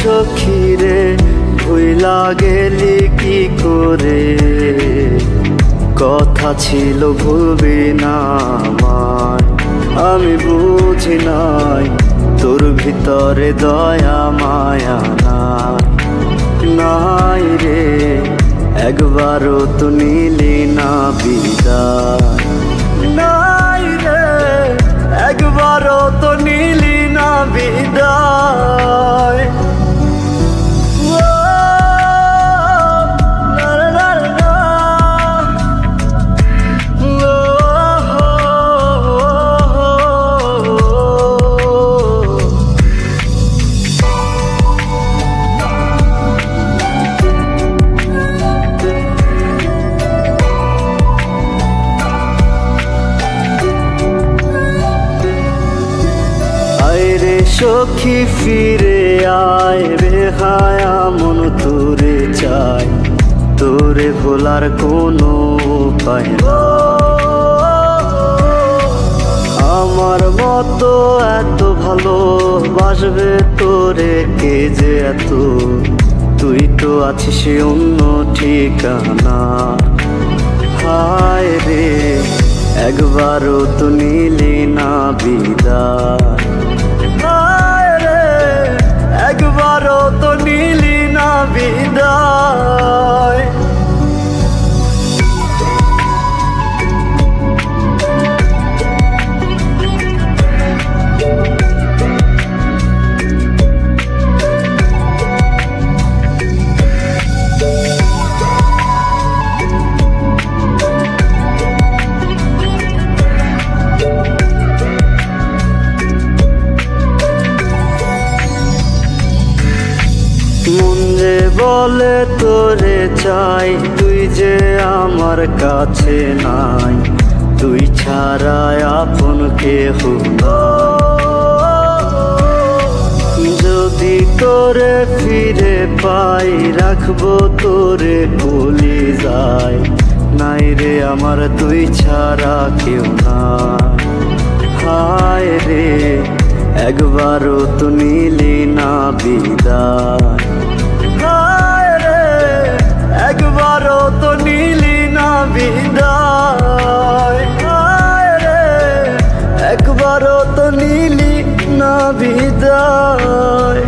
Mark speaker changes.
Speaker 1: সখী রে ভুইলা গেলি কি করে, কথা ছিল ভুলবি না আমায়। আমি বুঝি নাই তোর ভিতরে দয়া মায়া নাই রে, একবারও তো নিলি না বিদায়। নাই রে, একবারও তো নিলি না বিদায়। সখী ফিরে আয় বেহায়া মন তোরে চাই, তোরে ভোলার কোনো উপায় না। আমার মতো এত ভালোবাসবে তোরে কে যে এত, তুই তো আছিস অন্য ঠিকানা। হায় রে, একবারও তো নিলি না বিদায়। একবারও তো নিলি না বিদায়। মন যে বলে তোরে চাই, তুই যে আমার কাছে নাই, তুই ছাড়া আপন কেহ নাই। যদি তোরে ফিরে পাই রাখবো তোরে ভুলি যায়, নাই রে আমার তুই ছাড়া কেউ নাই। হায় রে, একবারও তো নিলি না বিদায়। হায় রে, একবারও তো নিলি না বিদায়। হায় রে, একবারও তো নিলি না বিদায়।